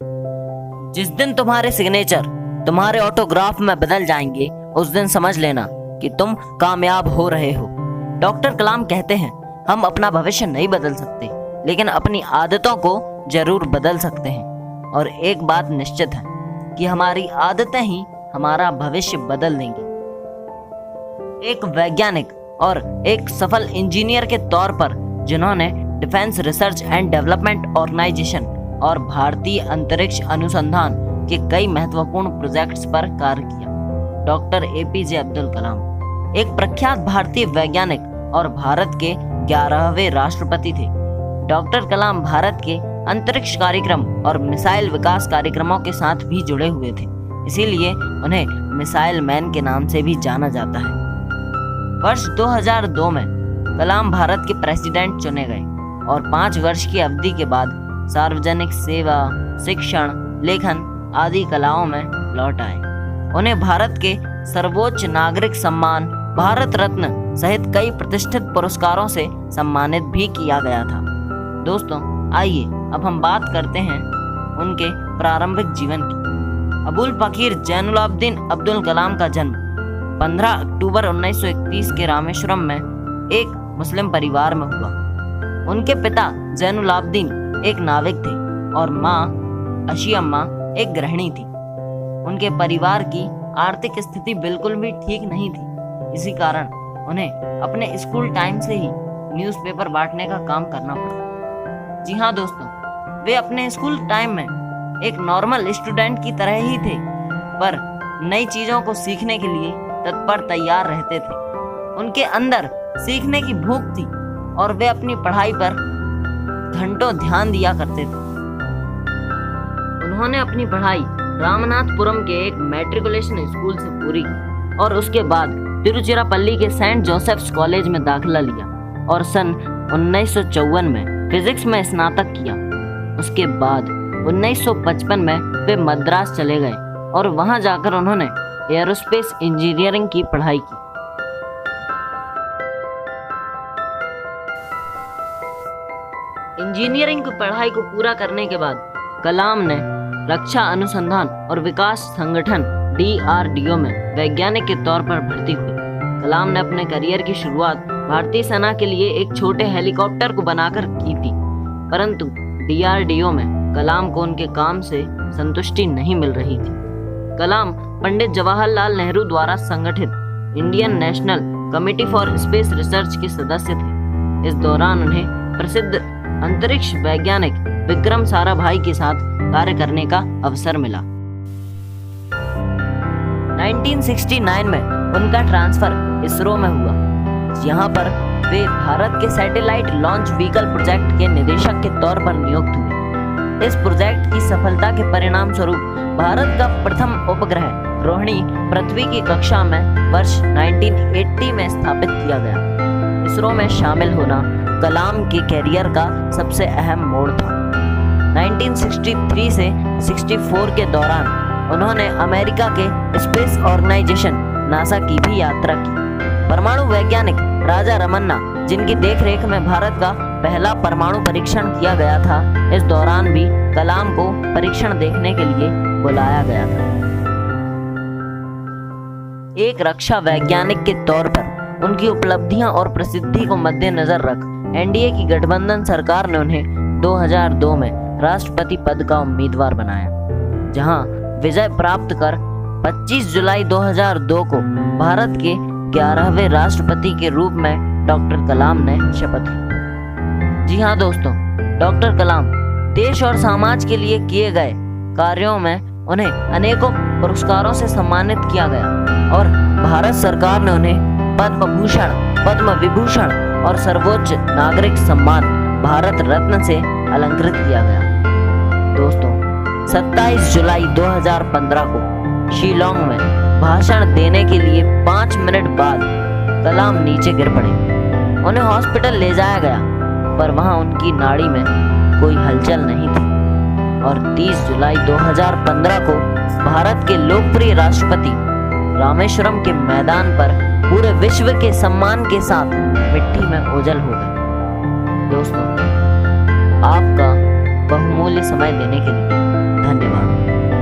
जिस दिन तुम्हारे सिग्नेचर तुम्हारे ऑटोग्राफ में बदल जाएंगे, उस दिन समझ लेना कि तुम कामयाब हो रहे हो। डॉक्टर कलाम कहते हैं, हम अपना भविष्य नहीं बदल सकते, लेकिन अपनी आदतों को जरूर बदल सकते हैं। और एक बात निश्चित है कि हमारी आदतें ही हमारा भविष्य बदल देंगी। एक वैज्ञानिक और एक सफल इंजीनियर के तौर पर, जिन्होंने defence research and development organisation और भारतीय अंतरिक्ष अनुसंधान के कई महत्वपूर्ण प्रोजेक्ट्स पर कार्य किया, डॉक्टर एपीजे अब्दुल कलाम एक प्रख्यात भारतीय वैज्ञानिक और भारत के 11वें राष्ट्रपति थे। डॉक्टर कलाम भारत के अंतरिक्ष कार्यक्रम और मिसाइल विकास कार्यक्रमों के साथ भी जुड़े हुए थे, इसीलिए उन्हें मिसाइल मैन के नाम से भी जाना जाता है। वर्ष 2002 में कलाम भारत के प्रेसिडेंट चुने गए और 5 वर्ष की अवधि के बाद सार्वजनिक सेवा, शिक्षण, लेखन आदि कलाओं में लौट आए। उन्हें भारत के सर्वोच्च नागरिक सम्मान भारत रत्न सहित कई प्रतिष्ठित पुरस्कारों से सम्मानित भी किया गया था। दोस्तों, आइए अब हम बात करते हैं उनके प्रारंभिक जीवन की। अबुल फकीर जैनुलाब्दीन अब्दुल कलाम का जन्म 15 अक्टूबर 1931 के रामेश्वरम में एक मुस्लिम परिवार में हुआ। उनके पिता जैनुलाब्दीन एक नाविक थे और माँ अशियम्मा एक गृहिणी थी। उनके परिवार की आर्थिक स्थिति बिल्कुल भी ठीक नहीं थी, इसी कारण उन्हें अपने स्कूल टाइम से ही न्यूज़पेपर बांटने का काम करना पड़ा। जी हाँ दोस्तों, वे अपने स्कूल टाइम में एक नॉर्मल स्टूडेंट की तरह ही थे, पर नई चीज़ों को सीखने के लिए तत्पर तैयार रहते थे। उनके अंदर सीखने की भूख थी और वे अपनी पढ़ाई पर घंटों ध्यान दिया करते थे। उन्होंने अपनी पढ़ाई रामनाथपुरम के एक मैट्रिकुलेशन स्कूल से पूरी की और उसके बाद तिरुचिरापल्ली के सेंट जोसेफ्स कॉलेज में दाखिला लिया और सन 1954 में फिजिक्स में स्नातक किया। उसके बाद 1955 में वे मद्रास चले गए और वहां जाकर उन्होंने एयरोस्पेस इंजीनियरिंग की पढ़ाई की। इंजीनियरिंग की पढ़ाई को पूरा करने के बाद कलाम ने रक्षा अनुसंधान और विकास संगठन DRDO में वैज्ञानिक के तौर पर भर्ती हुए। कलाम ने अपने करियर की शुरुआत भारतीय सेना के लिए एक छोटे हेलीकॉप्टर को बनाकर की थी, परंतु DRDO में कलाम को उनके काम से संतुष्टि नहीं मिल रही थी। कलाम पंडित जवाहरलाल नेहरू द्वारा संगठित Indian national committee for space research के सदस्य थे। इस दौरान उन्हें प्रसिद्ध अंतरिक्ष वैज्ञानिक विक्रम साराभाई के साथ कार्य करने का अवसर मिला। 1969 में उनका ट्रांसफर इसरो में हुआ, यहाँ पर वे भारत के सैटेलाइट लॉन्च व्हीकल प्रोजेक्ट के निदेशक के तौर पर नियुक्त हुए। इस प्रोजेक्ट की सफलता के परिणाम स्वरूप भारत का प्रथम उपग्रह रोहिणी पृथ्वी की कक्षा में वर्ष 1980 में स्थापित किया गया। इसरो में शामिल होना कलाम के कैरियर का सबसे अहम मोड़ था। 1963 से 64 के दौरान उन्होंने अमेरिका के स्पेस ऑर्गेनाइजेशन नासा की भी यात्रा की। परमाणु वैज्ञानिक राजा रमन्ना, जिनकी देखरेख में भारत का पहला परमाणु परीक्षण किया गया था, इस दौरान भी कलाम को परीक्षण देखने के लिए बुलाया गया था। एक रक्षा वैज्ञानिक के तौर पर उनकी उपलब्धियां और प्रसिद्धि को मद्देनजर रख एनडीए की गठबंधन सरकार ने उन्हें 2002 में राष्ट्रपति पद का उम्मीदवार बनाया, जहां विजय प्राप्त कर 25 जुलाई 2002 को भारत के 11वें राष्ट्रपति के रूप में डॉक्टर कलाम ने शपथ ली। जी हाँ दोस्तों, डॉक्टर कलाम देश और समाज के लिए किए गए कार्यों में उन्हें अनेकों पुरस्कारों से सम्मानित किया गया और भारत सरकार ने उन्हें पद्म भूषण, पद्म विभूषण और सर्वोच्च नागरिक सम्मान भारत रत्न से अलंकृत किया गया। दोस्तों, 27 जुलाई 2015 को शिलोंग में भाषण देने के लिए 5 मिनट बाद कलाम नीचे गिर पड़े। उन्हें हॉस्पिटल ले जाया गया, पर वहां उनकी नाड़ी में कोई हलचल नहीं थी और 30 जुलाई 2015 को भारत के लोकप्रिय राष्ट्रपति रामेश्वरम के मैदान पर पूरे विश्व के सम्मान के साथ मिट्टी में ओझल हो गए। दोस्तों, आपका बहुमूल्य समय देने के लिए धन्यवाद।